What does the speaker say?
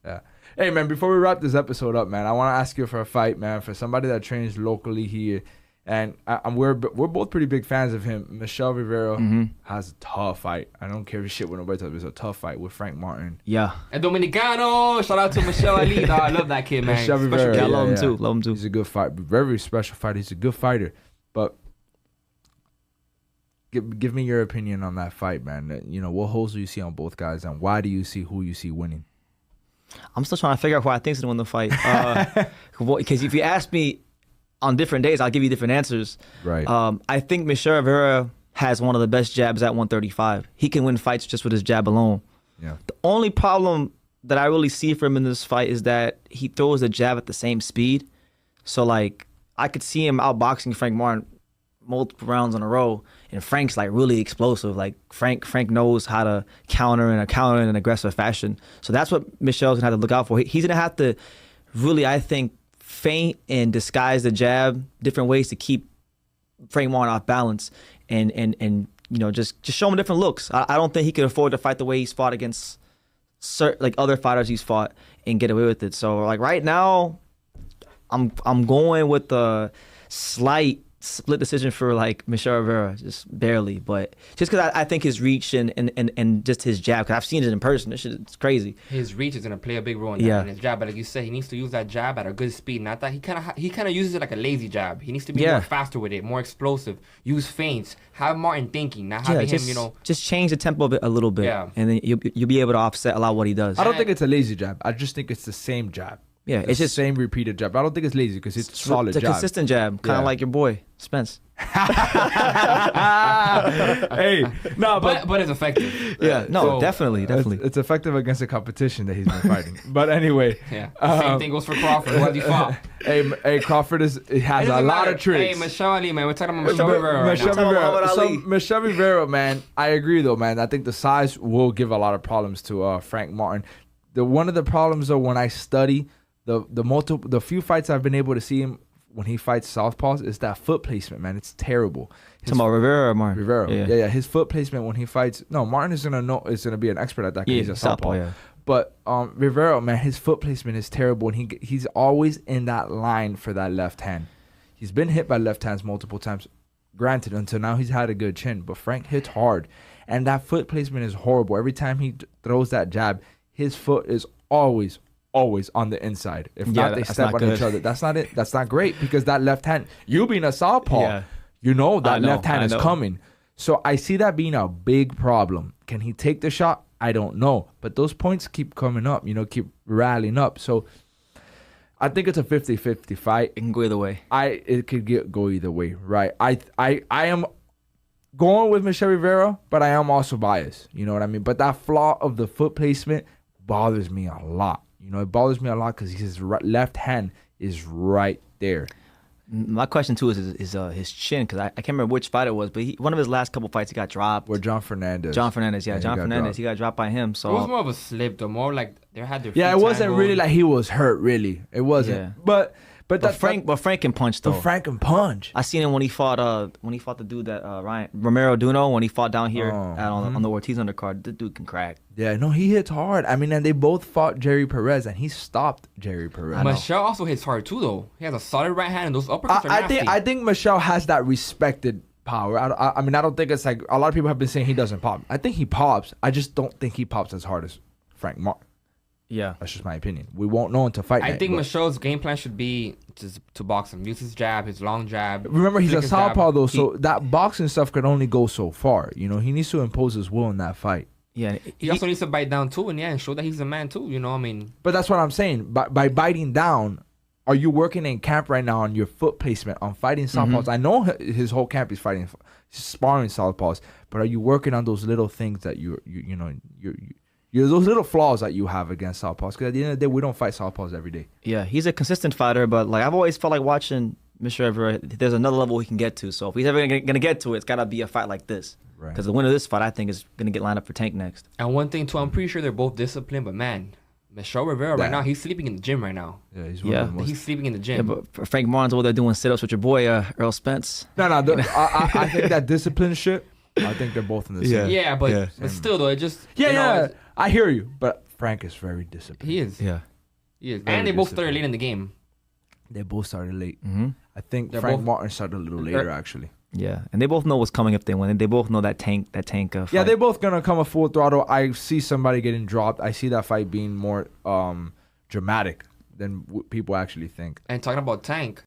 Yeah. Hey, man, before we wrap this episode up, man, I want to ask you for a fight, man, for somebody that trains locally here. And we're both pretty big fans of him. Michel Rivera has a tough fight. I don't care if shit with nobody tells me. It's a tough fight with Frank Martin. Yeah. And Dominicano. Shout out to Michel Ali. Dog. I love that kid, man. Michel Rivera. Yeah, I love him too. Love him too. He's a good fight. Very special fighter. He's a good fighter. But give me your opinion on that fight, man. You know, what holes do you see on both guys, and why do you see who you see winning? I'm still trying to figure out who I think's gonna win the fight. Because if you ask me on different days, I'll give you different answers. Right. I think Michel Rivera has one of the best jabs at 135. He can win fights just with his jab alone. Yeah. The only problem that I really see for him in this fight is that he throws the jab at the same speed. So, like, I could see him outboxing Frank Martin multiple rounds in a row, and Frank's like really explosive. Like Frank knows how to counter in an aggressive fashion. So that's what Michel's gonna have to look out for. He's gonna have to really, I think, feint and disguise the jab different ways to keep Frank Martin off balance, and you know, just show him different looks. I don't think he could afford to fight the way he's fought against certain, like, other fighters he's fought and get away with it. So, like, right now, I'm going with the slight split decision for, like, Michel Rivera, just barely, but just because I think his reach and just his jab, because I've seen it in person, this shit, it's crazy. His reach is gonna play a big role in that, in his jab, but like you said, he needs to use that jab at a good speed. Not that he kind of uses it like a lazy jab. He needs to be more faster with it, more explosive. Use feints. Have Martin thinking, not having him, you know. Just change the tempo of it a little bit, and then you'll be able to offset a lot of what he does. I don't think it's a lazy jab. I just think it's the same jab. Yeah, it's just same repeated jab. I don't think it's lazy because it's solid jab. It's a consistent jab, kind of like your boy Spence. Hey, no, but it's effective. Yeah, no, so, definitely. It's effective against the competition that he's been fighting. But anyway, same thing goes for Crawford. Who has he fought? Hey, Crawford has a lot of tricks. Hey, Michel Ali, man, we're talking about Michel Rivera right now. Michel Rivera, man, I agree though, man. I think the size will give a lot of problems to Frank Martin. One of the problems though, when I study the few fights I've been able to see him when he fights southpaws, is that foot placement, man. It's terrible. Talking about Rivera or Martin? Rivera. Yeah. His foot placement when he fights. No, Martin is gonna be an expert at that because he's a southpaw. Yeah. But Rivera, man, his foot placement is terrible, and he's always in that line for that left hand. He's been hit by left hands multiple times. Granted, until now he's had a good chin, but Frank hits hard, and that foot placement is horrible. Every time he throws that jab, his foot is always on the inside. If not, they step on each other. That's not it. That's not great because that left hand, you being a southpaw, you know that left hand is coming. So I see that being a big problem. Can he take the shot? I don't know. But those points keep coming up, keep rallying up. So I think it's a 50-50 fight. It can go either way. It could go either way, right? I am going with Michel Rivera, but I am also biased. You know what I mean? But that flaw of the foot placement bothers me a lot. It bothers me a lot because his left hand is right there. My question too is his chin, because I can't remember which fight it was, but one of his last couple fights he got dropped. Where John Fernandez, John Fernandez, he got dropped by him. So it was more of a slip, though. More like they had their it wasn't really like he was hurt. Really, it wasn't. Yeah. But Frank can punch though. But Frank can punch. I seen him when he fought the dude that Romero Duno, when he fought down here on the Ortiz undercard. The dude can crack. Yeah, no, he hits hard. I mean, and they both fought Jerry Perez, and he stopped Jerry Perez. Michel also hits hard too, though. He has a solid right hand, and those uppercuts are nasty. I think Michel has that respected power. I mean, I don't think it's like a lot of people have been saying he doesn't pop. I think he pops. I just don't think he pops as hard as Frank Martin. Yeah, that's just my opinion. We won't know until fight night. I think Michel's game plan should be to box him. Use his jab, his long jab. Remember, he's a southpaw though, so that boxing stuff could only go so far. He needs to impose his will in that fight. Yeah, he also needs to bite down too, and show that he's a man too. I mean. But that's what I'm saying. By biting down, are you working in camp right now on your foot placement, on fighting southpaws? I know his whole camp is sparring southpaws, but are you working on those little things that you're those little flaws that you have against southpaws? Because at the end of the day, we don't fight southpaws every day. Yeah, he's a consistent fighter, but like I've always felt like watching Michel Rivera, there's another level he can get to. So if he's ever gonna get to it, it's gotta be a fight like this. Right. Because the winner of this fight, I think, is gonna get lined up for Tank next. And one thing too, I'm pretty sure they're both disciplined, but man, Michel Rivera right now, he's sleeping in the gym right now. Yeah, he's sleeping in the gym. Yeah, but Frank Martin's over there doing sit-ups with your boy Earl Spence. No, I think that discipline shit. I think they're both in the same. Yeah, but still though, it just I hear you. But Frank is very disciplined. He is. Yeah. He is. And they both started late in the game. They both started late. Mm-hmm. I think Frank Martin started a little later, actually. Yeah, and they both know what's coming if they win. They both know that tank fight. Yeah, they're both gonna come a full throttle. I see somebody getting dropped. I see that fight being more dramatic than people actually think. And talking about tank,